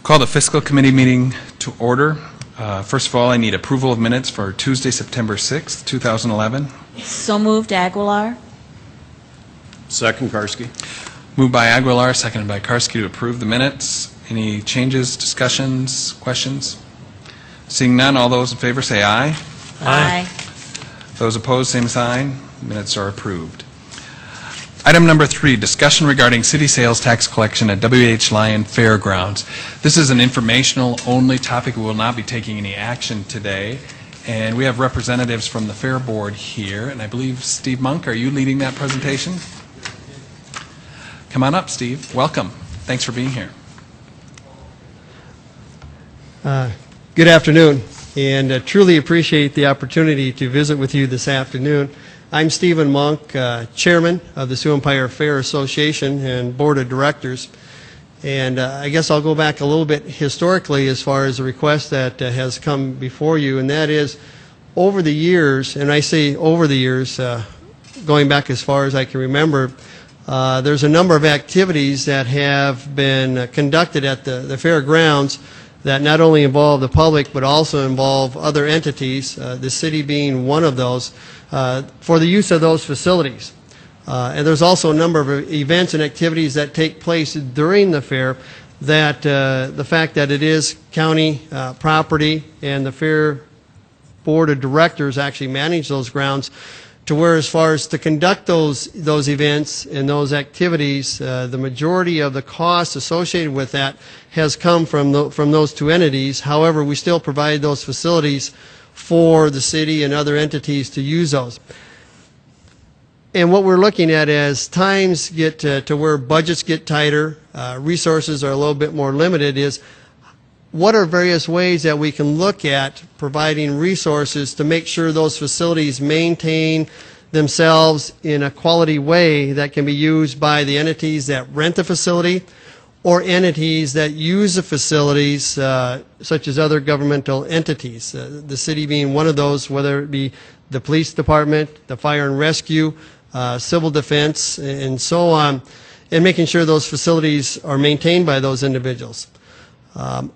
Call the Fiscal Committee meeting to order. First of all, I need approval of minutes for Tuesday, September 6th, 2011. So moved, Aguilar. Second, Karski. Moved by Aguilar, seconded by Karski to approve the minutes. Any changes, discussions, questions? Seeing none, all those in favor say aye. Aye. Those opposed, same sign. Minutes are approved. Item number 3, discussion regarding city sales tax collection at W.H. Lyon Fairgrounds. This is an informational-only topic. We will not be taking any action today. And we have representatives from the Fair Board here. And I believe, Steve Monk, are you leading that presentation? Come on up, Steve. Welcome. Thanks for being here. Good afternoon, and truly appreciate the opportunity to visit with you this afternoon. I'm Stephen Monk, Chairman of the Sioux Empire Fair Association and Board of Directors. And I guess I'll go back a little bit historically as far as the request that has come before you, and that is over the years, and I say over the years, going back as far as I can remember, there's a number of activities that have been conducted at the fairgrounds that not only involve the public but also involve other entities, the city being one of those, for the use of those facilities. And there's also a number of events and activities that take place during the fair that the fact that it is county property and the Fair Board of Directors actually manage those grounds, to where as far as to conduct those events and those activities, the majority of the costs associated with that has come from those two entities. However, we still provide those facilities for the city and other entities to use those. And what we're looking at as times get to where budgets get tighter, resources are a little bit more limited, is what are various ways that we can look at providing resources to make sure those facilities maintain themselves in a quality way that can be used by the entities that rent the facility or entities that use the facilities, such as other governmental entities, the city being one of those, whether it be the police department, the fire and rescue, civil defense, and so on, and making sure those facilities are maintained by those individuals.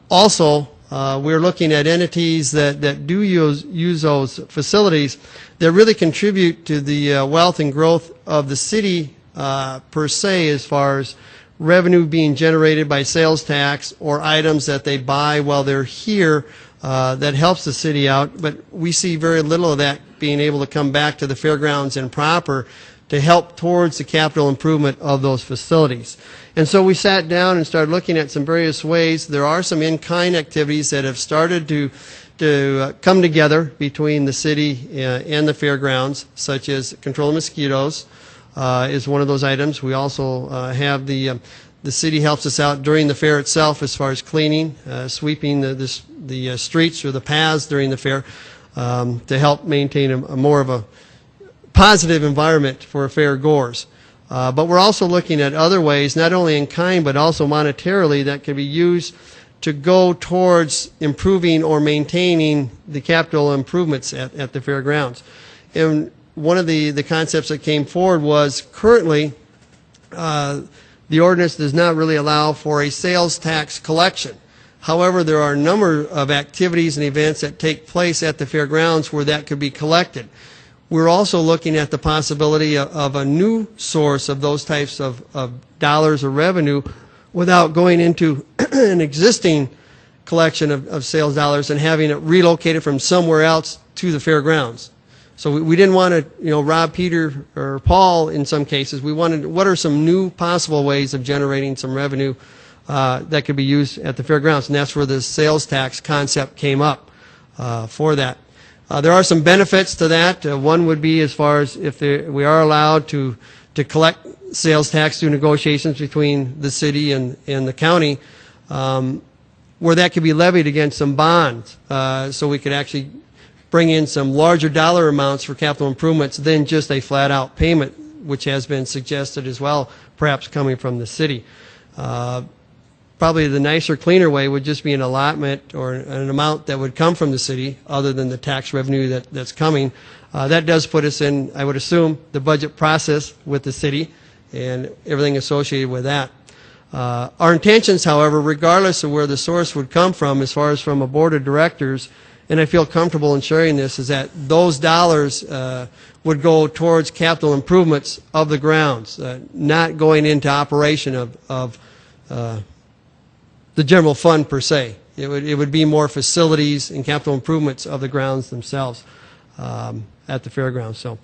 Also, we're looking at entities that do use those facilities that really contribute to the wealth and growth of the city per se, as far as revenue being generated by sales tax or items that they buy while they're here that helps the city out. But we see very little of that being able to come back to the fairgrounds and proper to help towards the capital improvement of those facilities. And so we sat down and started looking at some various ways. There are some in-kind activities that have started to come together between the city and the fairgrounds, such as control of mosquitoes is one of those items. We also have the city helps us out during the fair itself as far as cleaning, sweeping the streets or the paths during the fair to help maintain a more of a positive environment for fair goers. But we're also looking at other ways, not only in kind but also monetarily, that can be used to go towards improving or maintaining the capital improvements at the fairgrounds. And one of the concepts that came forward was currently the ordinance does not really allow for a sales tax collection. However, there are a number of activities and events that take place at the fairgrounds where that could be collected. We're also looking at the possibility of a new source of those types of dollars or revenue without going into an existing collection of sales dollars and having it relocated from somewhere else to the fairgrounds. So we didn't want to, rob Peter or Paul in some cases. We wanted, what are some new possible ways of generating some revenue that could be used at the fairgrounds? And that's where the sales tax concept came up for that. There are some benefits to that. One would be as far as if we are allowed to collect sales tax through negotiations between the city and the county, where that could be levied against some bonds, so we could actually bring in some larger dollar amounts for capital improvements than just a flat-out payment, which has been suggested as well, perhaps coming from the city. Probably the nicer, cleaner way would just be an allotment or an amount that would come from the city other than the tax revenue that's coming. That does put us in, I would assume, the budget process with the city and everything associated with that. Our intentions, however, regardless of where the source would come from, as far as from a board of directors, and I feel comfortable in sharing this, is that those dollars would go towards capital improvements of the grounds, not going into operation of the general fund per se. It would be more facilities and capital improvements of the grounds themselves at the fairgrounds. So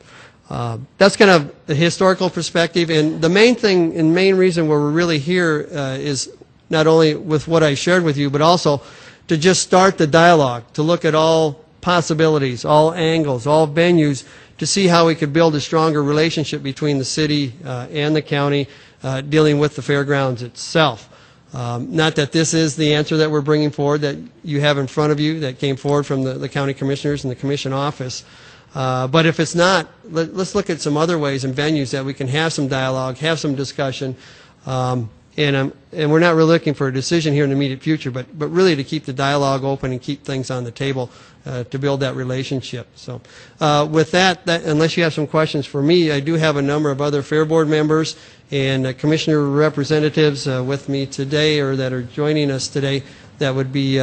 that's kind of the historical perspective. And the main thing and main reason where we're really here is not only with what I shared with you, but also to just start the dialogue, to look at all possibilities, all angles, all venues, to see how we could build a stronger relationship between the city and the county dealing with the fairgrounds itself. Not that this is the answer that we're bringing forward that you have in front of you that came forward from the county commissioners and the commission office. But if it's not, let's look at some other ways and venues that we can have some dialogue, have some discussion. And we're not really looking for a decision here in the immediate future, but really to keep the dialogue open and keep things on the table to build that relationship. So with that, unless you have some questions for me, I do have a number of other Fair Board members and commissioner representatives with me today or that are joining us today that would be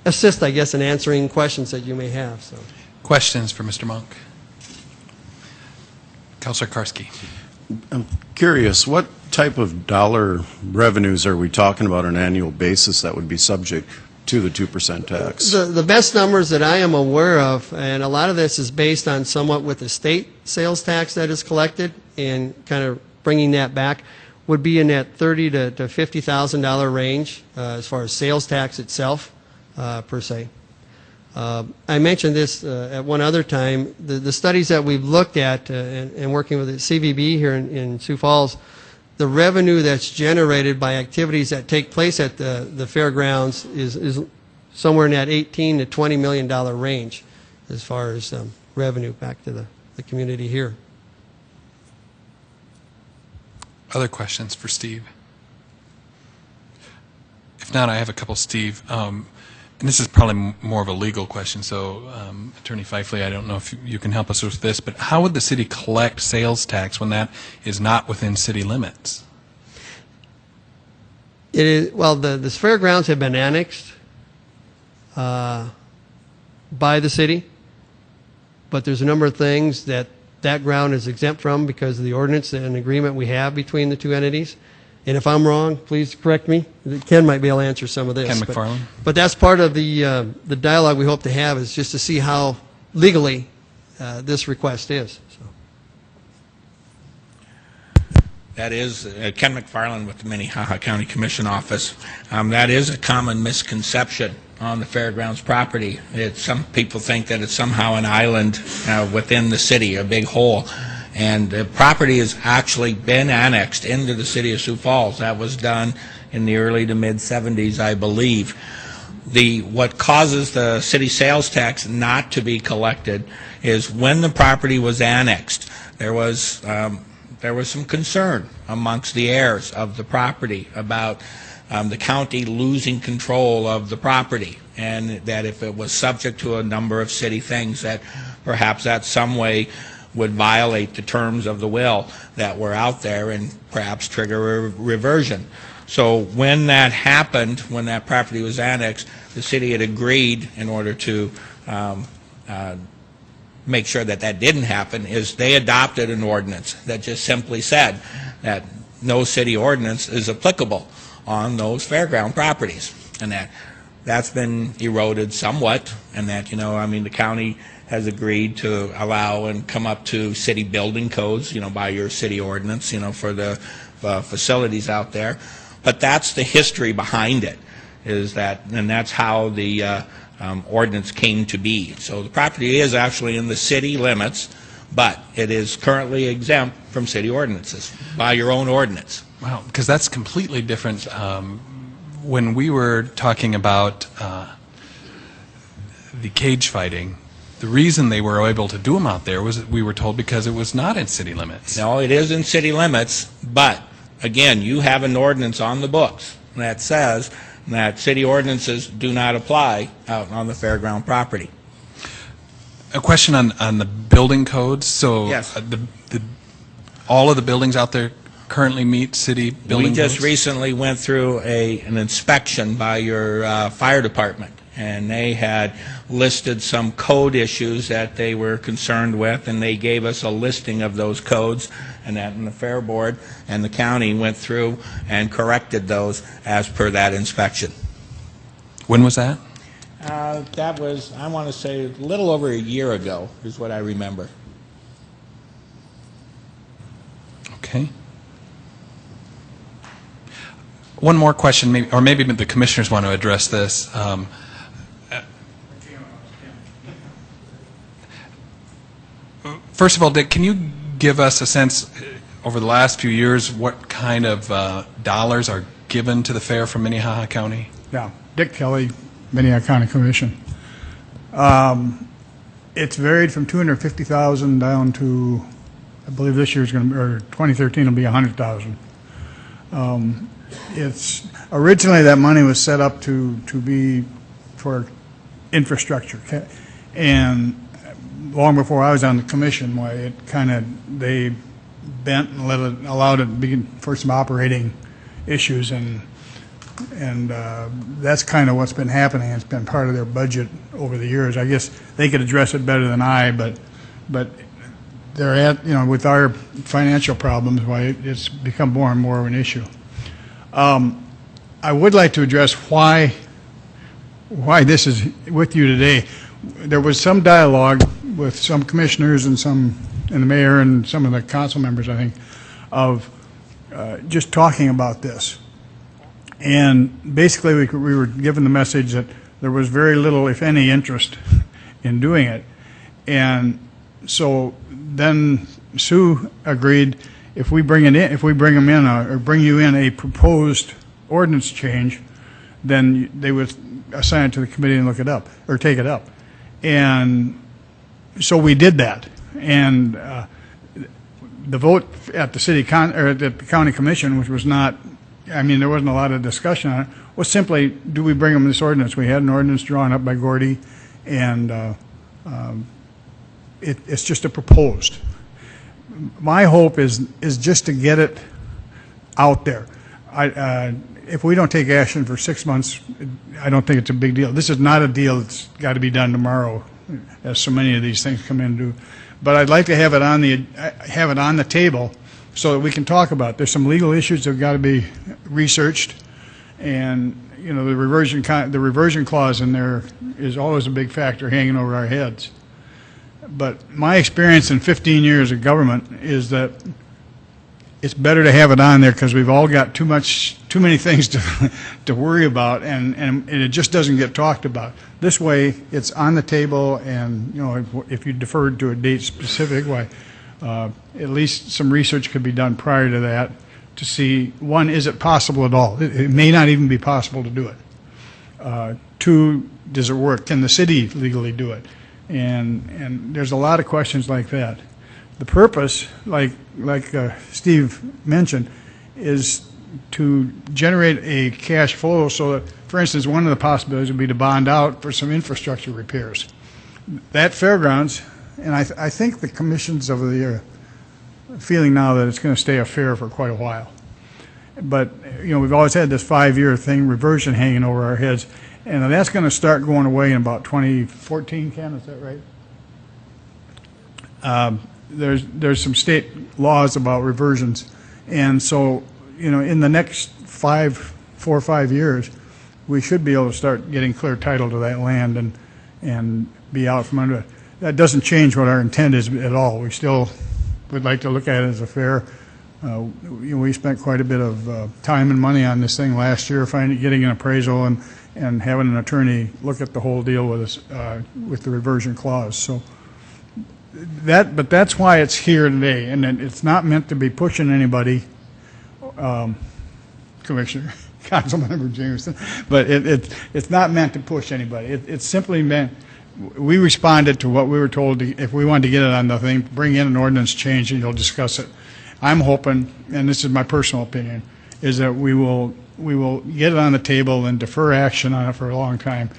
assist, I guess, in answering questions that you may have. So. Questions for Mr. Monk? Councilor Karski. I'm curious, what type of dollar revenues are we talking about on an annual basis that would be subject to the 2% tax? The best numbers that I am aware of, and a lot of this is based on somewhat with the state sales tax that is collected and kind of bringing that back, would be in that $30,000 to $50,000 range as far as sales tax itself per se. I mentioned this at one other time. The studies that we've looked at and working with the CVB here in Sioux Falls, the revenue that's generated by activities that take place at the fairgrounds is somewhere in that $18 to $20 million range as far as revenue back to the community here. Other questions for Steve? If not, I have a couple, Steve. And this is probably more of a legal question, so Attorney Fifley, I don't know if you can help us with this, but how would the city collect sales tax when that is not within city limits? It is, well, the fairgrounds have been annexed by the city, but there's a number of things that ground is exempt from because of the ordinance and agreement we have between the two entities. And if I'm wrong, please correct me. Ken might be able to answer some of this. Ken McFarland. But that's part of the dialogue we hope to have, is just to see how legally this request is. So. That is Ken McFarland with the Minnehaha County Commission Office. That is a common misconception on the fairgrounds property. Some people think that it's somehow an island within the city, a big hole. And the property has actually been annexed into the city of Sioux Falls. That was done in the early to mid-'70s, I believe. What causes the city sales tax not to be collected is when the property was annexed, there was some concern amongst the heirs of the property about the county losing control of the property, and that if it was subject to a number of city things, that perhaps that some way would violate the terms of the will that were out there and perhaps trigger a reversion. So when that happened, when that property was annexed, the city had agreed, in order to make sure that that didn't happen, is they adopted an ordinance that just simply said that no city ordinance is applicable on those fairground properties, and that's been eroded somewhat, and that, the county has agreed to allow and come up to city building codes, by your city ordinance, for the facilities out there. But that's the history behind it, and that's how the ordinance came to be. So the property is actually in the city limits, but it is currently exempt from city ordinances by your own ordinance. Wow, because that's completely different. When we were talking about the cage fighting, the reason they were able to do them out there was, we were told, because it was not in city limits. No, it is in city limits, but again, you have an ordinance on the books that says that city ordinances do not apply out on the fairground property. A question on the building codes. So yes. All of the buildings out there currently meet city building We just codes? recently went through an inspection by your fire department, and they had listed some code issues that they were concerned with, and they gave us a listing of those codes, and that the Fair Board and the county went through and corrected those as per that inspection. When was that? That was, I want to say, a little over a year ago, is what I remember. Okay. One more question, maybe the commissioners want to address this. First of all, Dick, can you give us a sense, over the last few years, what kind of dollars are given to the fair from Minnehaha County? Yeah, Dick Kelly, Minnehaha County Commission. It's varied from 250,000 down to, I believe this year's going to, or 2013 will be 100,000. It's originally that money was set up to be for infrastructure, and long before I was on the commission, why it kind of they bent and allowed it to begin for some operating issues, and that's kind of what's been happening. It's been part of their budget over the years. I guess they could address it better than I, but they're at, with our financial problems, why it's become more and more of an issue. I would like to address why this is with you today. There was some dialogue with some commissioners and the mayor and some of the council members, I think, of just talking about this. And basically we were given the message that there was very little, if any, interest in doing it. And so then Sue agreed, if we bring them in, or bring you in a proposed ordinance change, then they would assign it to the committee and look it up, or take it up. And so we did that. And the vote at the county commission, which was not, there wasn't a lot of discussion on it, was simply, do we bring them this ordinance? We had an ordinance drawn up by Gordy, and it's just a proposed. My hope is just to get it out there. If we don't take action for 6 months, I don't think it's a big deal. This is not a deal that's got to be done tomorrow, as so many of these things come in and do. But I'd like to have it on the table so that we can talk about it. There's some legal issues that have got to be researched, and the reversion clause in there is always a big factor hanging over our heads. But my experience in 15 years of government is that it's better to have it on there because we've all got too many things to worry about, and it just doesn't get talked about. This way, it's on the table, and if you deferred to a date specific, why at least some research could be done prior to that to see, one, is it possible at all? It may not even be possible to do it. Two, does it work? Can the city legally do it? And there's a lot of questions like that. The purpose, like Steve mentioned, is to generate a cash flow so that, for instance, one of the possibilities would be to bond out for some infrastructure repairs. That fairgrounds, and I think the commission's of the feeling now that it's going to stay a fair for quite a while. But, we've always had this 5-year thing, reversion hanging over our heads, and that's going to start going away in about 2014, Ken, is that right? There's some state laws about reversions, and so in the next 4 or 5 years, we should be able to start getting clear title to that land and be out from under it. That doesn't change what our intent is at all. We still would like to look at it as a fair. We spent quite a bit of time and money on this thing last year, getting an appraisal and having an attorney look at the whole deal with us with the reversion clause. So. But that's why it's here today, and it's not meant to be pushing anybody, Commissioner, Councilmember Jameson, but it's not meant to push anybody. It's simply meant, we responded to what we were told, if we wanted to get it on the thing, bring in an ordinance change and you'll discuss it. I'm hoping, and this is my personal opinion, is that we will get it on the table and defer action on it for a long time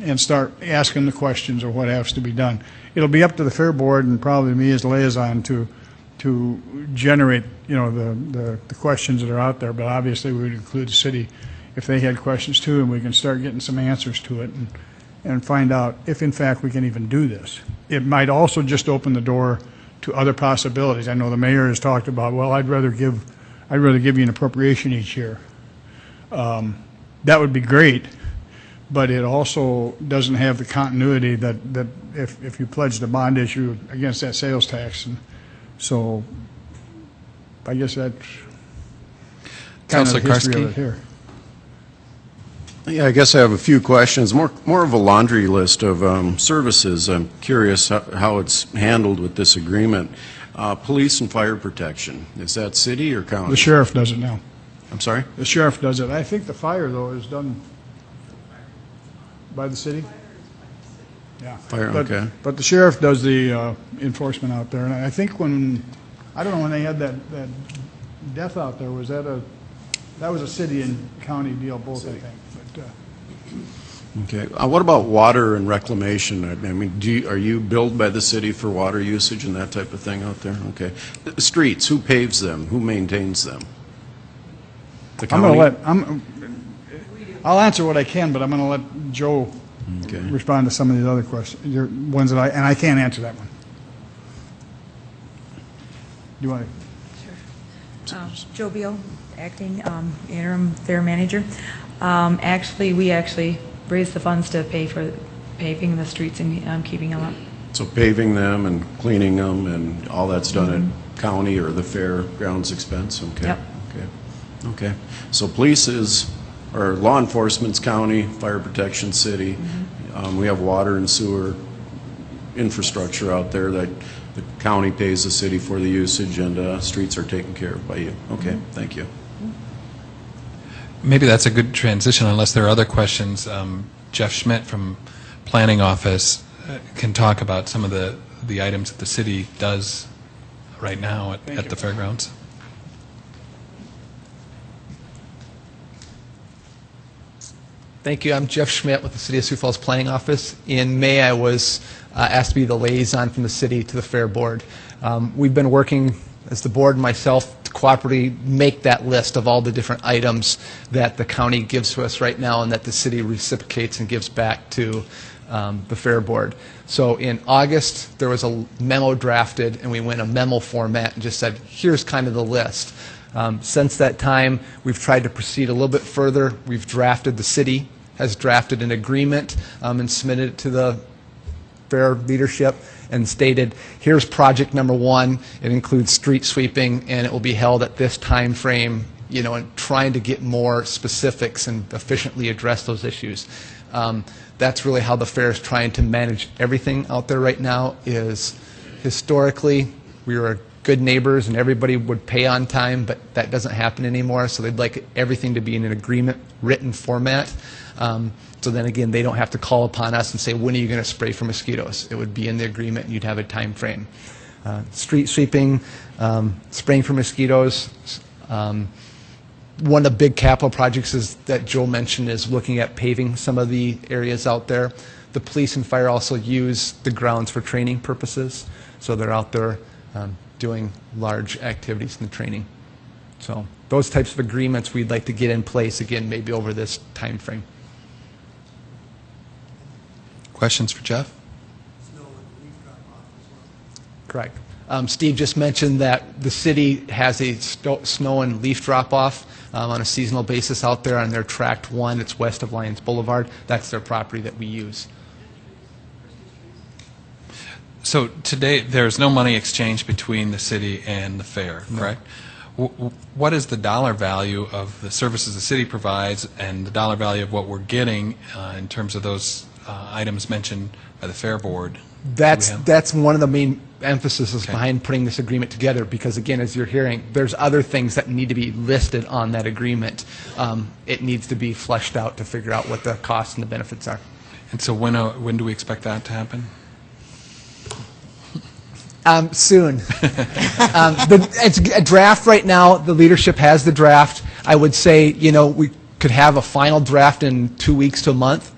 and start asking the questions of what has to be done. It'll be up to the Fair Board and probably me as liaison to to generate, the questions that are out there, but obviously we would include the city if they had questions too, and we can start getting some answers to it and find out if in fact we can even do this. It might also just open the door to other possibilities. I know the mayor has talked about, well, I'd rather give you an appropriation each year. That would be great, but it also doesn't have the continuity that if you pledged a bond issue against that sales tax. And so I guess that's kind of the Councilor history of Karski? it here. Yeah, I guess I have a few questions, more of a laundry list of services. I'm curious how it's handled with this agreement. Police and fire protection, is that city or county? The sheriff does it now. I'm sorry? The sheriff does it. I think the fire, though, is done by the city. Yeah. Fire, But- okay. But the sheriff does the enforcement out there, and I think I don't know when they had that death out there, that was a city and county deal both, I think. But, Okay. What about water and reclamation? I mean, are you billed by the city for water usage and that type of thing out there? Okay. The streets, who paves them? Who maintains them? The I'm going county? to I'll answer what I can, but I'm going to let Joe Okay. respond to some of these other questions, ones that I can't answer that one. Do you want to? Joe Beal, acting interim fair manager. We actually raised the funds to pay for paving the streets and keeping them up. So paving them and cleaning them and all that's done at county or the fairgrounds expense? Okay. Yep. Okay. Okay. So police or law enforcement's county, fire protection city. We have water and sewer infrastructure out there that the county pays the city for the usage, and streets are taken care of by you. Okay, thank you. Maybe that's a good transition, unless there are other questions. Jeff Schmidt from Planning Office can talk about some of the items that the city does right now at the fairgrounds. Thank you. I'm Jeff Schmidt with the City of Sioux Falls Planning Office. In May, I was asked to be the liaison from the city to the Fair Board. We've been working, as the board and myself, to cooperatively make that list of all the different items that the county gives to us right now and that the city reciprocates and gives back to the Fair Board. So in August, there was a memo drafted, and we went a memo format and just said, here's kind of the list. Since that time, we've tried to proceed a little bit further. We've drafted, the city has drafted an agreement and submitted it to the fair leadership and stated, here's project number one. It includes street sweeping, and it will be held at this time frame, and trying to get more specifics and efficiently address those issues. That's really how the fair is trying to manage everything out there right now. Is historically, we were good neighbors and everybody would pay on time, but that doesn't happen anymore, so they'd like everything to be in an agreement written format. So then again, they don't have to call upon us and say, when are you going to spray for mosquitoes? It would be in the agreement and you'd have a time frame. Street sweeping, spraying for mosquitoes. One of the big capital projects that Joe mentioned is looking at paving some of the areas out there. The police and fire also use the grounds for training purposes, so they're out there doing large activities in the training. So those types of agreements we'd like to get in place, again, maybe over this time frame. Questions for Jeff? Correct. Steve just mentioned that the city has a snow and leaf drop-off on a seasonal basis out there on their Tract 1. It's west of Lyons Boulevard. That's their property that we use. So today, there's no money exchange between the city and the fair, correct? What is the dollar value of the services the city provides and the dollar value of what we're getting in terms of those items mentioned by the Fair Board? That's one of the main emphases behind putting this agreement together, because again, as you're hearing, there's other things that need to be listed on that agreement. It needs to be fleshed out to figure out what the costs and the benefits are. And so when do we expect that to happen? Soon. It's a draft right now. The leadership has the draft. I would say, we could have a final draft in 2 weeks to a month.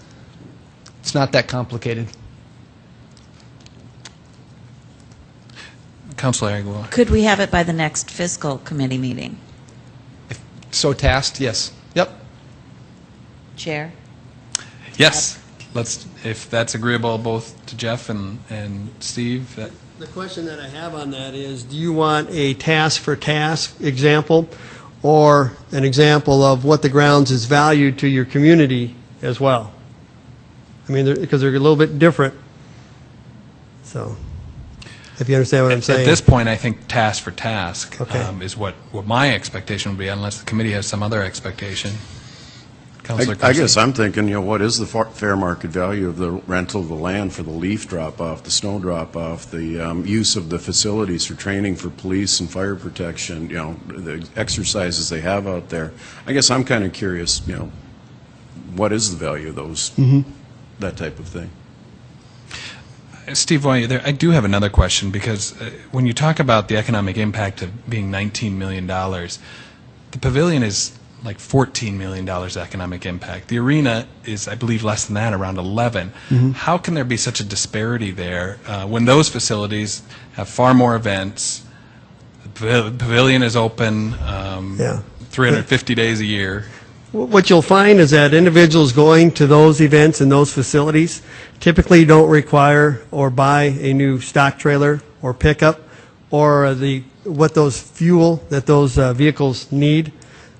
It's not that complicated. Councilor Aguilar. Could we have it by the next fiscal committee meeting? So tasked, yes. Yep. Chair? Yes. Let's, if that's agreeable both to Jeff and Steve, that, The question that I have on that is, do you want a task for task example or an example of what the grounds is valued to your community as well? I mean, because they're a little bit different. So, if you understand what I'm saying. at this point, I think task for task Okay. is what my expectation would be, unless the committee has some other expectation. Councilor I guess Garcia. I'm thinking, what is the fair market value of the rental of the land for the leaf drop-off, the snow drop-off, the use of the facilities for training for police and fire protection, the exercises they have out there? I guess I'm kind of curious, what is the value of those, that type of thing? Steve, while you're there, I do have another question, because when you talk about the economic impact of being $19 million, the pavilion is like $14 million economic impact. The arena is, I believe, less than that, around 11. How can there be such a disparity there when those facilities have far more events? The pavilion is open 350 days a year. What you'll find is that individuals going to those events and those facilities typically don't require or buy a new stock trailer or pickup or what those fuel that those vehicles need.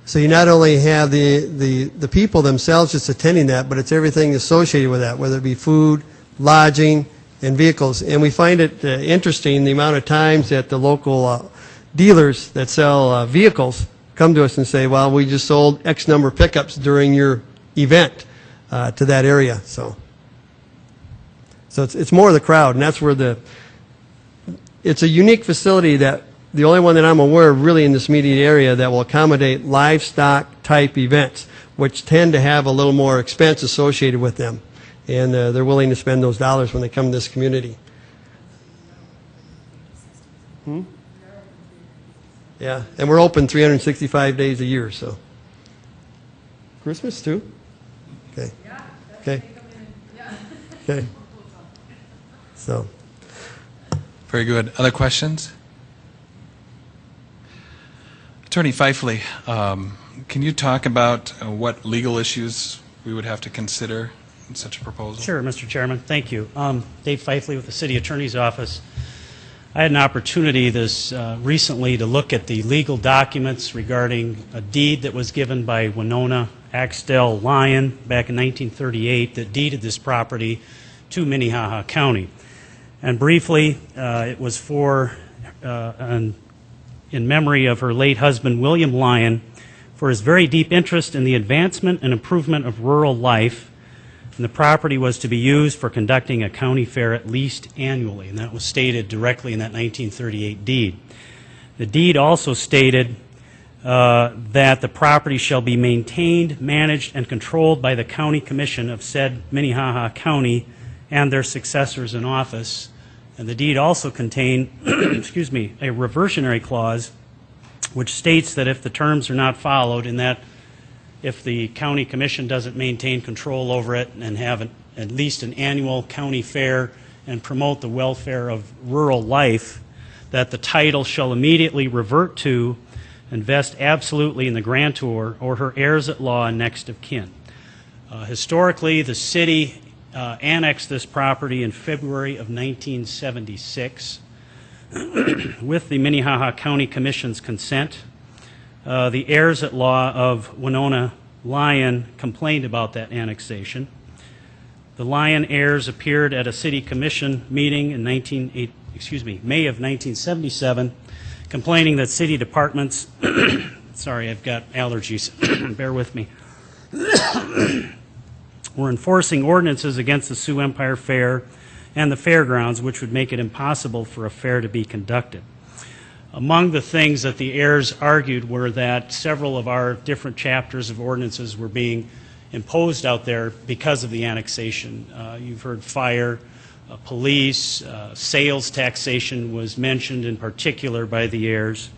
So you not only have the people themselves just attending that, but it's everything associated with that, whether it be food, lodging, and vehicles. And we find it interesting the amount of times that the local dealers that sell vehicles come to us and say, well, we just sold X number of pickups during your event to that area. So it's more of the crowd, and that's where it's a unique facility, that the only one that I'm aware of really in this immediate area that will accommodate livestock type events, which tend to have a little more expense associated with them. And they're willing to spend those dollars when they come to this community. Yeah, and we're open 365 days a year, so. Christmas too? Okay. Okay. Okay. So. Very good. Other questions? Attorney Fifley, can you talk about what legal issues we would have to consider in such a proposal? Sure, Mr. Chairman. Thank you. Dave Fifley with the City Attorney's Office. I had an opportunity recently to look at the legal documents regarding a deed that was given by Winona Axtell Lyon back in 1938 that deeded this property to Minnehaha County. And briefly, it was in memory of her late husband, William Lyon, for his very deep interest in the advancement and improvement of rural life. And the property was to be used for conducting a county fair at least annually, and that was stated directly in that 1938 deed. The deed also stated that the property shall be maintained, managed, and controlled by the county commission of said Minnehaha County and their successors in office. And the deed also contained, a reversionary clause which states that if the terms are not followed, and that if the county commission doesn't maintain control over it and have at least an annual county fair and promote the welfare of rural life, that the title shall immediately revert to and vest absolutely in the grantor or her heirs at law and next of kin. Historically, the city annexed this property in February of 1976 with the Minnehaha County Commission's consent. The heirs at law of Winona Lyon complained about that annexation. The Lyon heirs appeared at a city commission meeting in May of 1977, complaining that city departments, sorry, I've got allergies, bear with me, were enforcing ordinances against the Sioux Empire Fair and the fairgrounds, which would make it impossible for a fair to be conducted. Among the things that the heirs argued were that several of our different chapters of ordinances were being imposed out there because of the annexation. You've heard fire, police, sales taxation was mentioned in particular by the heirs.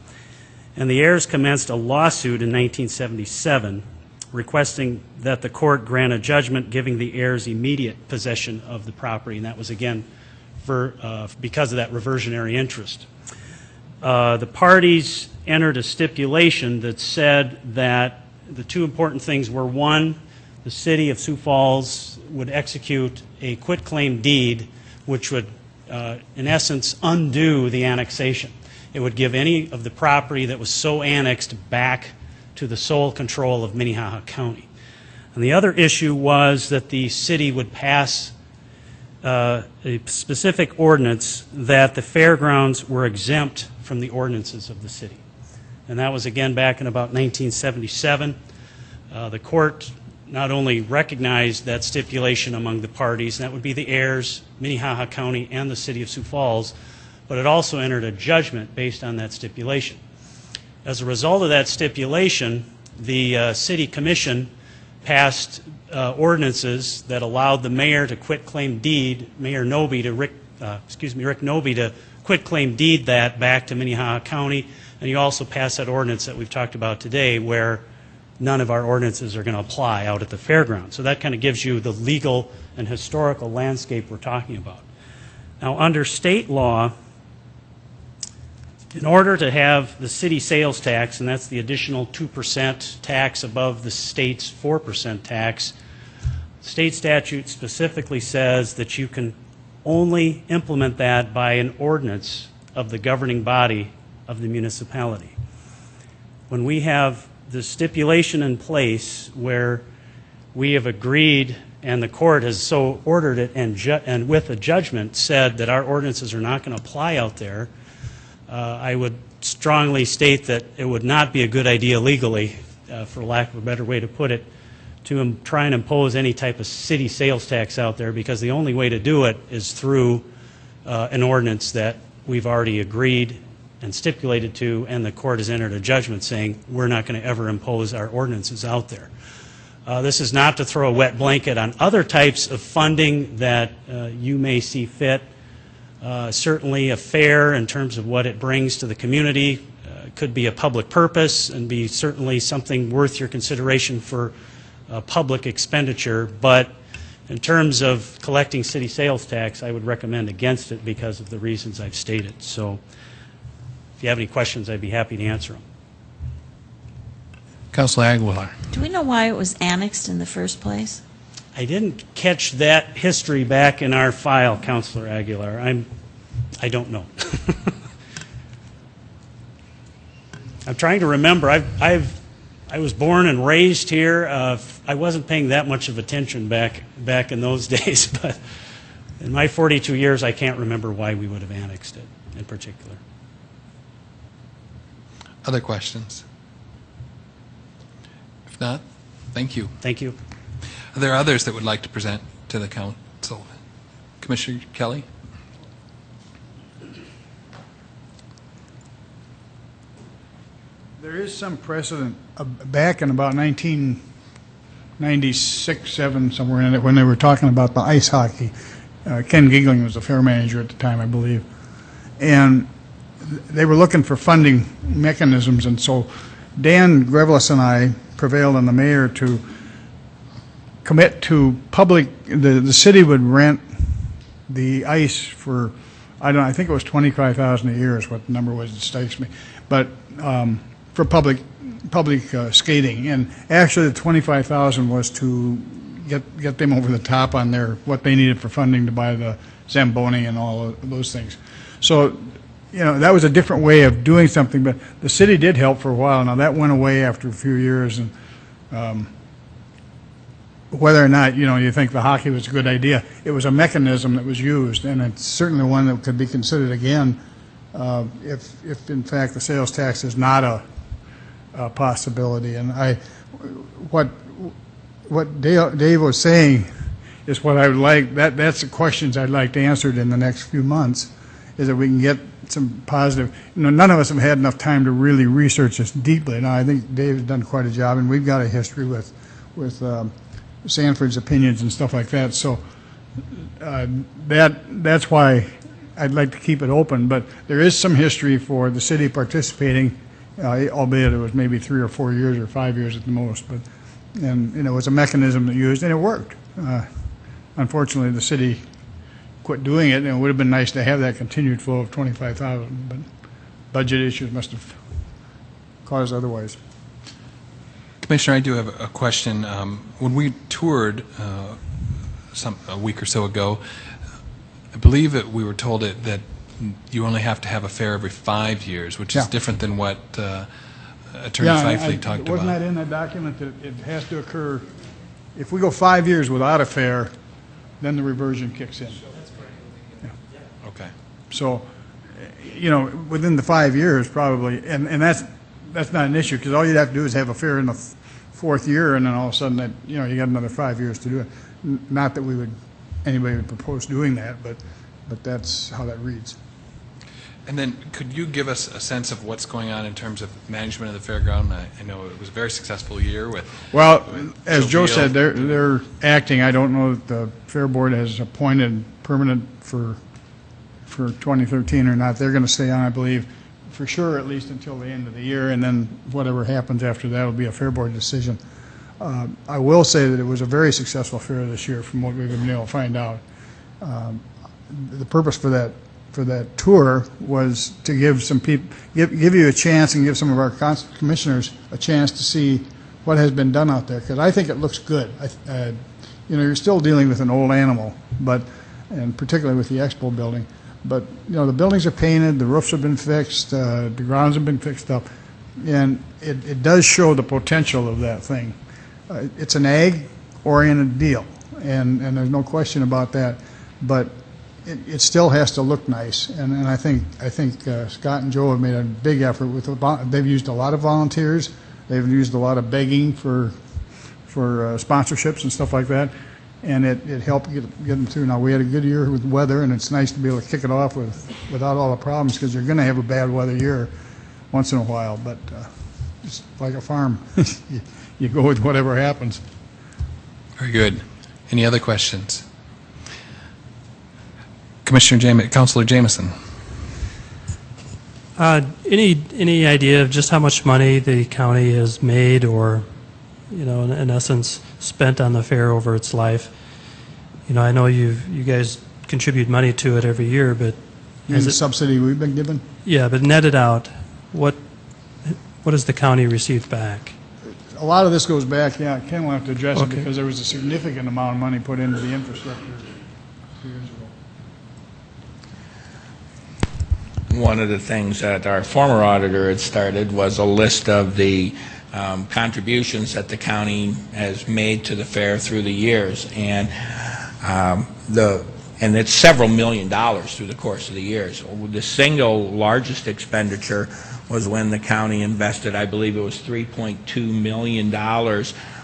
And the heirs commenced a lawsuit in 1977 requesting that the court grant a judgment giving the heirs immediate possession of the property, and that was again because of that reversionary interest. the parties entered a stipulation that said that the two important things were, one, the city of Sioux Falls would execute a quitclaim deed which would, in essence, undo the annexation. It would give any of the property that was so annexed back to the sole control of Minnehaha County. And the other issue was that the city would pass a specific ordinance that the fairgrounds were exempt from the ordinances of the city. And that was again back in about 1977. The court not only recognized that stipulation among the parties, and that would be the heirs, Minnehaha County, and the city of Sioux Falls, but it also entered a judgment based on that stipulation. As a result of that stipulation, the city commission passed ordinances that allowed the mayor to quitclaim deed, Mayor Noby to Rick Noby to quitclaim deed that back to Minnehaha County, and you also passed that ordinance that we've talked about today where none of our ordinances are going to apply out at the fairground. So that kind of gives you the legal and historical landscape we're talking about. Now, under state law, in order to have the city sales tax, and that's the additional 2% tax above the state's 4% tax, state statute specifically says that you can only implement that by an ordinance of the governing body of the municipality. When we have the stipulation in place where we have agreed and the court has so ordered it and with a judgment said that our ordinances are not going to apply out there, I would strongly state that it would not be a good idea legally, for lack of a better way to put it, to try and impose any type of city sales tax out there, because the only way to do it is through an ordinance that we've already agreed and stipulated to, and the court has entered a judgment saying we're not going to ever impose our ordinances out there. This is not to throw a wet blanket on other types of funding that you may see fit. Certainly a fair in terms of what it brings to the community could be a public purpose and be certainly something worth your consideration for public expenditure, but in terms of collecting city sales tax, I would recommend against it because of the reasons I've stated. So if you have any questions, I'd be happy to answer them. Councilor Aguilar. Do we know why it was annexed in the first place? I didn't catch that history back in our file, Councilor Aguilar. I don't know. I'm trying to remember. I was born and raised here. I wasn't paying that much of attention back in those days, but in my 42 years, I can't remember why we would have annexed it in particular. Other questions? If not, thank you. Thank you. Are there others that would like to present to the council? Commissioner Kelly? There is some precedent back in about 1996, 7, somewhere in it, when they were talking about the ice hockey. Ken Giegling was the fair manager at the time, I believe. And they were looking for funding mechanisms, and so Dan Grevelis and I prevailed on the mayor to commit to public, the city would rent the ice for, I think it was $25,000 a year is what the number was, it strikes me, but for public skating. And actually the $25,000 was to get them over the top on what they needed for funding to buy the Zamboni and all of those things. So, that was a different way of doing something, but the city did help for a while. Now that went away after a few years, and whether or not, you think the hockey was a good idea, it was a mechanism that was used, and it's certainly one that could be considered again if in fact the sales tax is not a possibility. And what Dave was saying is what I would like, that's the questions I'd like to answer in the next few months, is that we can get some positive, none of us have had enough time to really research this deeply. Now I think Dave's done quite a job, and we've got a history with Sanford's opinions and stuff like that. So that's why I'd like to keep it open. But there is some history for the city participating, albeit it was maybe 3 or 4 years or 5 years at the most. But it was a mechanism that used, and it worked. Unfortunately, the city quit doing it, and it would have been nice to have that continued flow of $25,000. But budget issues must have caused otherwise. Commissioner, I do have a question. When we toured a week or so ago, I believe that we were told that you only have to have a fair every 5 years, which is Yeah. different than what Attorney Fifley talked Wasn't about. that in that document that it has to occur, if we go 5 years without a fair, then the reversion kicks in. Okay. So, within the 5 years probably, and that's not an issue, because all you'd have to do is have a fair in the fourth year, and then all of a sudden that, you got another 5 years to do it. Not that anybody would propose doing that, but that's how that reads. And then, could you give us a sense of what's going on in terms of management of the fairground? I know it was a very successful year with... Well, as Joe Beal. said, they're acting. I don't know that the Fair Board has appointed permanent for 2013 or not. They're going to stay on, I believe, for sure, at least until the end of the year, and then whatever happens after that will be a Fair Board decision. I will say that it was a very successful fair this year, from what we've been able to find out. The purpose for that tour was to give some people, give you a chance, and give some of our commissioners a chance to see what has been done out there, because I think it looks good. You're still dealing with an old animal, and particularly with the Expo building. But the buildings are painted, the roofs have been fixed, the grounds have been fixed up, and it does show the potential of that thing. It's an ag-oriented deal, and there's no question about that. But it still has to look nice, and I think Scott and Joe have made a big effort they've used a lot of volunteers, they've used a lot of begging for sponsorships and stuff like that, and it helped get them through. Now, we had a good year with weather, and it's nice to be able to kick it off without all the problems, because you're going to have a bad weather year once in a while, but it's like a farm. You go with whatever happens. Very good. Any other questions? Councilor Jameson. Any idea of just how much money the county has made, or, in essence, spent on the fair over its life? I know you guys contribute money to it every year, but And the subsidy we've been given? Yeah, but netted out, what has the county received back? A lot of this goes back, Ken will have to address it, Okay. because there was a significant amount of money put into the infrastructure a few years ago. One of the things that our former auditor had started was a list of the contributions that the county has made to the fair through the years, and it's several $1 million through the course of the years. The single largest expenditure was when the county invested, I believe it was $3.2 million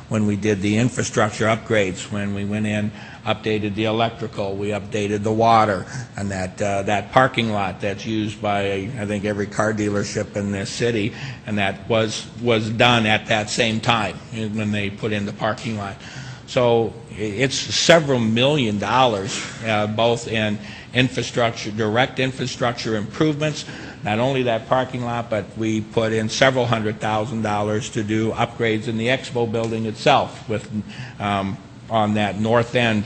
when we did the infrastructure upgrades, when we went in, updated the electrical, we updated the water, and that parking lot that's used by, I think, every car dealership in this city, and that was done at that same time when they put in the parking lot. So it's several $1 million, both in infrastructure, direct infrastructure improvements. Not only that parking lot, but we put in several $100,000 to do upgrades in the Expo building itself, with on that north end,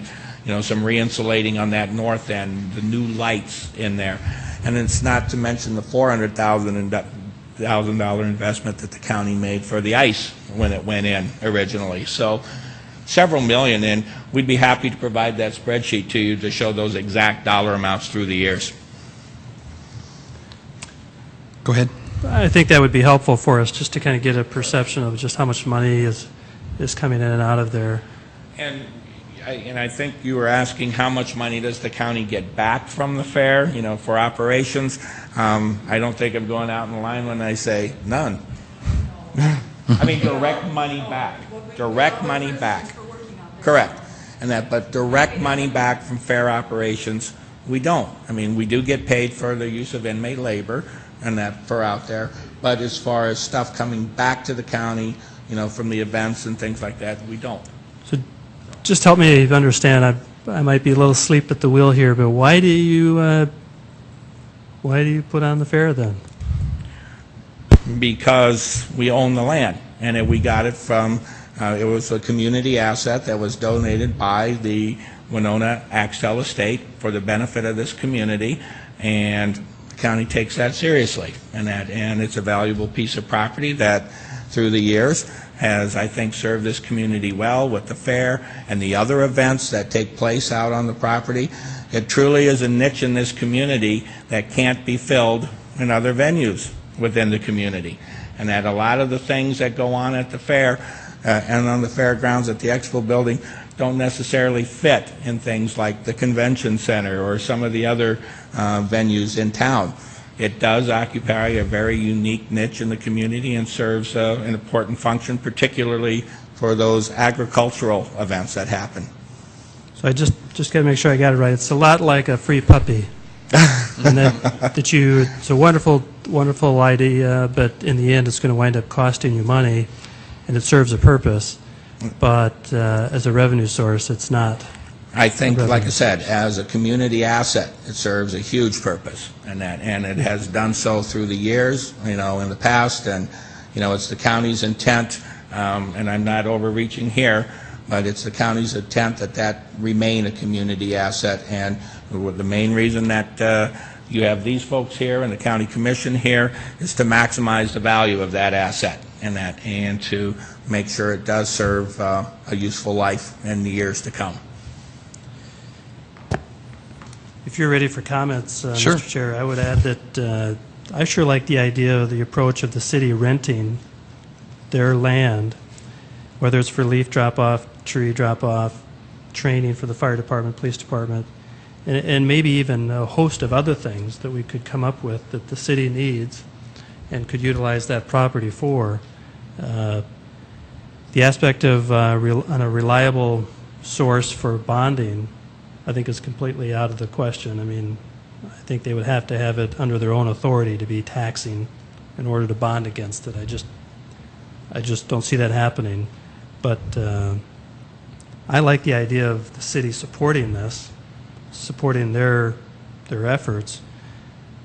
some re-insulating on that north end, the new lights in there. And it's not to mention the $400,000 investment that the county made for the ice when it went in originally. So several million, and we'd be happy to provide that spreadsheet to you to show those exact dollar amounts through the years. Go ahead. I think that would be helpful for us, just to kind of get a perception of just how much money is coming in and out of there. And I think you were asking how much money does the county get back from the fair, for operations. I don't think I'm going out in line when I say none. I mean, direct money back. Direct money back. Correct. But direct money back from fair operations, we don't. I mean, we do get paid for the use of inmate labor and that for out there. But as far as stuff coming back to the county, from the events and things like that, we don't. So just help me understand. I might be a little asleep at the wheel here, but why do you put on the fair then? Because we own the land, and we got it from, it was a community asset that was donated by the Winona Axtell Estate for the benefit of this community, and the county takes that seriously, and it's a valuable piece of property that, through the years, has, I think, served this community well with the fair and the other events that take place out on the property. It truly is a niche in this community that can't be filled in other venues within the community, and that a lot of the things that go on at the fair and on the fairgrounds at the Expo building don't necessarily fit in things like the convention center or some of the other venues in town. It does occupy a very unique niche in the community and serves an important function, particularly for those agricultural events that happen. So I just got to make sure I got it right. It's a lot like a free puppy. And it's a wonderful idea, but in the end, it's going to wind up costing you money, and it serves a purpose. But as a revenue source, it's not. I think, like I said, as a community asset, it serves a huge purpose, and it has done so through the years, in the past, and, it's the county's intent, and I'm not overreaching here, but it's the county's intent that remain a community asset, and the main reason that you have these folks here and the county commission here is to maximize the value of that asset and to make sure it does serve a useful life in the years to come. If you're ready for comments, Sure. Mr. Chair, I would add that I sure like the idea of the approach of the city renting their land, whether it's for leaf drop-off, tree drop-off, training for the fire department, police department, and maybe even a host of other things that we could come up with that the city needs and could utilize that property for. The aspect of on a reliable source for bonding, I think, is completely out of the question. I mean, I think they would have to have it under their own authority to be taxing in order to bond against it. I just don't see that happening. But I like the idea of the city supporting this, supporting their efforts,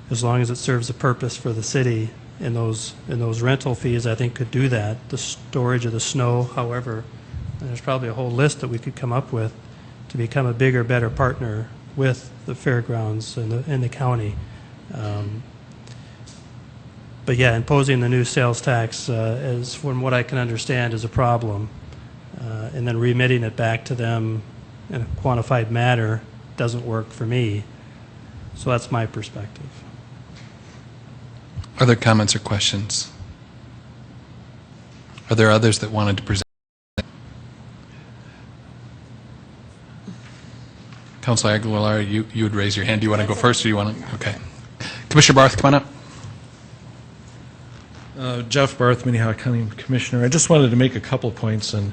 as long as it serves a purpose for the city. And those rental fees, I think, could do that. The storage of the snow, however, and there's probably a whole list that we could come up with to become a bigger, better partner with the fairgrounds and the county. But yeah, imposing the new sales tax, is, from what I can understand, is a problem. And then remitting it back to them in a quantified manner doesn't work for me. So that's my perspective. Other comments or questions? Are there others that wanted to present? Councilor Aguilar, you would raise your hand. Do you want to go first, or do you want to? Okay. Commissioner Barth, come on up. Jeff Barth, Minnehaha County Commissioner. I just wanted to make a couple points, and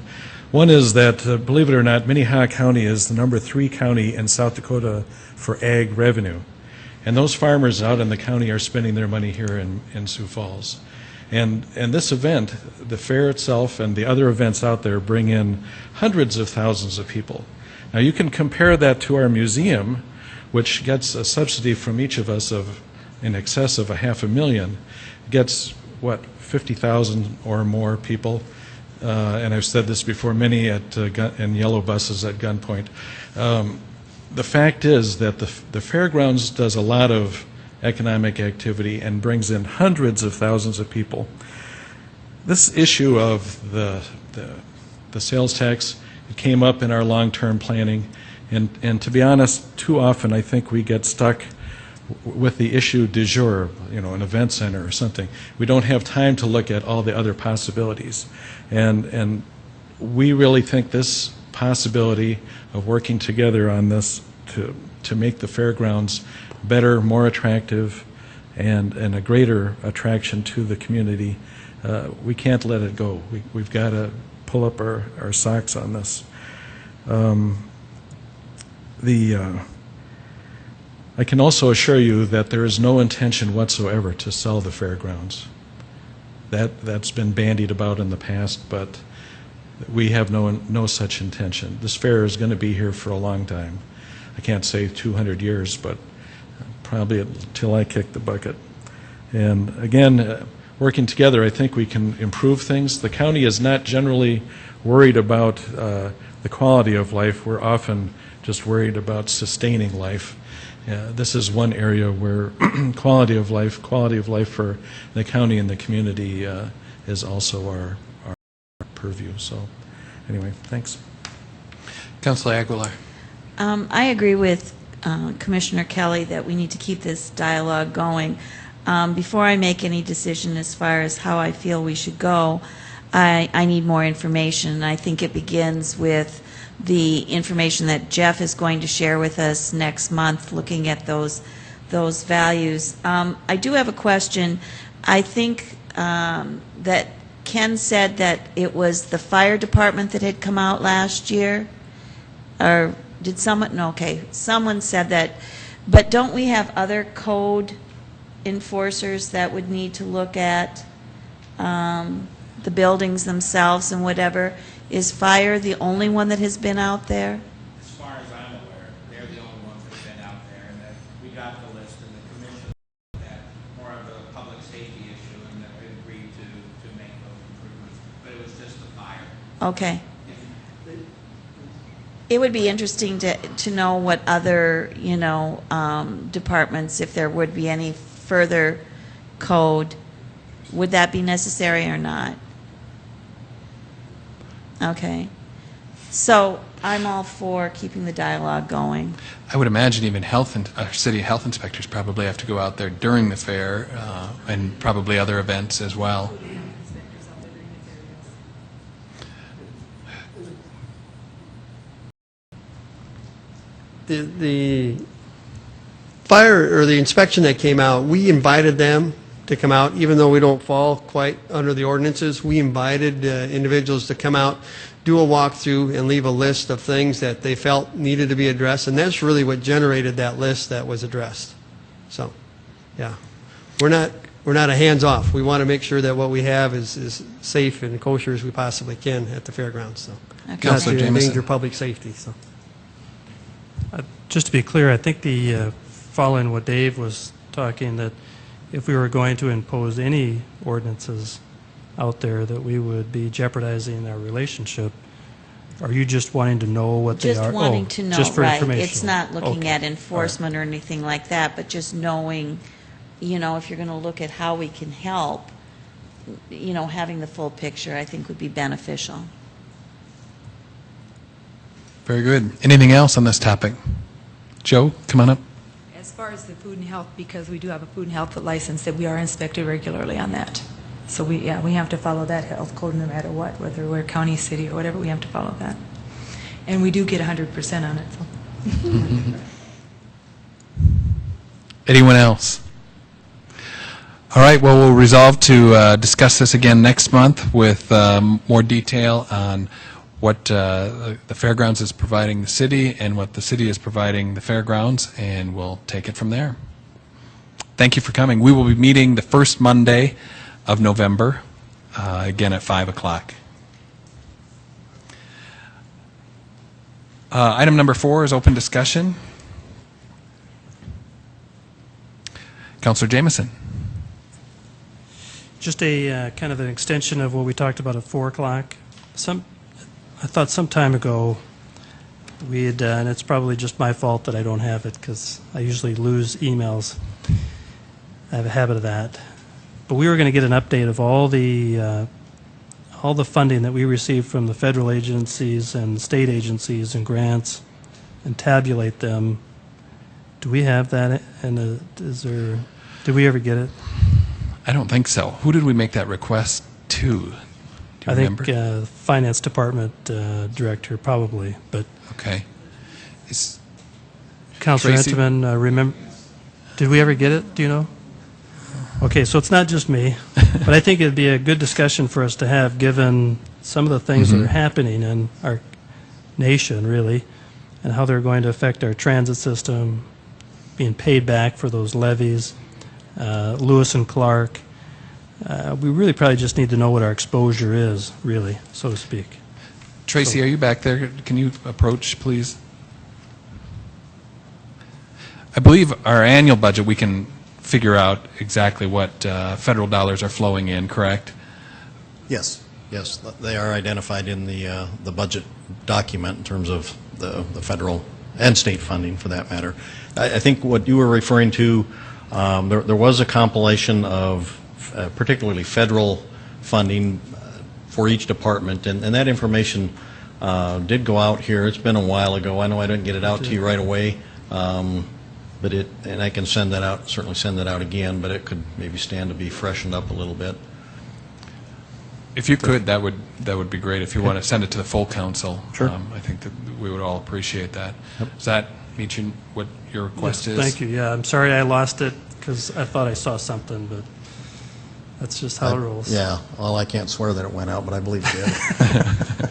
one is that, believe it or not, Minnehaha County is the number 3 county in South Dakota for ag revenue. And those farmers out in the county are spending their money here in Sioux Falls. And this event, the fair itself and the other events out there, bring in hundreds of thousands of people. Now you can compare that to our museum, which gets a subsidy from each of us of in excess of $500,000, gets, what, 50,000 or more people. And I've said this before, many in yellow buses at gunpoint. The fact is that the fairgrounds does a lot of economic activity and brings in hundreds of thousands of people. This issue of the sales tax, it came up in our long-term planning, and to be honest, too often I think we get stuck with the issue du jour, an event center or something. We don't have time to look at all the other possibilities, and we really think this possibility of working together on this to make the fairgrounds better, more attractive, and a greater attraction to the community, we can't let it go. We've got to pull up our socks on this. I can also assure you that there is no intention whatsoever to sell the fairgrounds. That's been bandied about in the past, but we have no such intention. This fair is going to be here for a long time. I can't say 200 years, but probably until I kick the bucket. And again, working together, I think we can improve things. The county is not generally worried about the quality of life. We're often just worried about sustaining life. yeah, this is one area where quality of life for the county and the community is also our purview. So, anyway, thanks. Councilor Aguilar. I agree with Commissioner Kelly that we need to keep this dialogue going. Before I make any decision as far as how I feel we should go, I need more information. I think it begins with the information that Jeff is going to share with us next month, looking at those values. I do have a question. I think that Ken said that it was the fire department that had come out last year, or did someone? No, okay, someone said that. But don't we have other code enforcers that would need to look at the buildings themselves and whatever? Is fire the only one that has been out there? As far as I'm aware, they're the only ones that have been out there, and that we got the list, and the commission looked at more of a public safety issue, and that we agreed to make those improvements, but it was just the fire. Okay. It would be interesting to know what other, departments, if there would be any further code, would that be necessary or not? Okay. So I'm all for keeping the dialogue going. I would imagine even our city health inspectors probably have to go out there during the fair and probably other events as well. The fire, or the inspection that came out, we invited them to come out, even though we don't fall quite under the ordinances. We invited individuals to come out, do a walkthrough, and leave a list of things that they felt needed to be addressed, and that's really what generated that list that was addressed. So, yeah, we're not a hands-off. We want to make sure that what we have is safe and kosher as we possibly can at the fairgrounds. So, not Councilor to Jamison. endanger public safety. So. Just to be clear, I think following what Dave was talking, that if we were going to impose any ordinances out there, that we would be jeopardizing our relationship. Are you just wanting to know what they are? Just wanting to know, just for right. information. It's not looking Okay. at enforcement or anything like that, but just knowing, if you're going to look at how we can help, having the full picture, I think would be beneficial. Very good. Anything else on this topic? Joe, come on up. As far as the food and health, because we do have a food and health license, that we are inspected regularly on that. So we have to follow that health code no matter what, whether we're county, city, or whatever, we have to follow that. And we do get 100% on it, so. Anyone else? All right, well, we'll resolve to discuss this again next month with more detail on what the fairgrounds is providing the city and what the city is providing the fairgrounds, and we'll take it from there. Thank you for coming. We will be meeting the first Monday of November, again at 5 o'clock. Item number 4 is open discussion. Councilor Jamison. Just a kind of an extension of what we talked about at 4 o'clock. I thought some time ago we had, and it's probably just my fault that I don't have it because I usually lose emails. I have a habit of that. But we were going to get an update of all the funding that we received from the federal agencies and state agencies and grants, and tabulate them. Do we have that? And did we ever get it? I don't think so. Who did we make that request to? Do you remember? I think Finance Department Director, probably, but Okay. Councilor Tracy? Entman, remember, did we ever get it? Do you know? Okay, so it's not just me, but I think it'd be a good discussion for us to have, given some of the things that are happening in our nation, really, and how they're going to affect our transit system, being paid back for those levies, Lewis and Clark. We really probably just need to know what our exposure is, really, so to speak. Tracy, are you back there? Can you approach, please? I believe our annual budget, we can figure out exactly what federal dollars are flowing in, correct? Yes, they are identified in the budget document in terms of the federal and state funding for that matter. I think what you were referring to, there was a compilation of particularly federal funding for each department, and that information did go out here. It's been a while ago. I know I didn't get it out to you right away, but and I can send that out, certainly send that out again, but it could maybe stand to be freshened up a little bit. If you could, that would be great. If you want to send it to the full council, Sure. I think that we would all appreciate that. Does that meet what your request is? Thank you, yeah, I'm sorry I lost it, because I thought I saw something, but that's just how it rolls. Yeah, well, I can't swear that it went out, but I believe it did.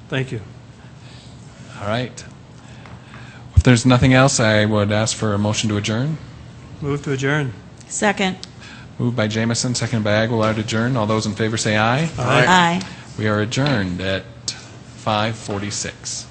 Thank you. All right. If there's nothing else, I would ask for a motion to adjourn. Move to adjourn. Second. Moved by Jamison, seconded by Aguilar to adjourn. All those in favor say aye. Aye. We are adjourned at 5:46.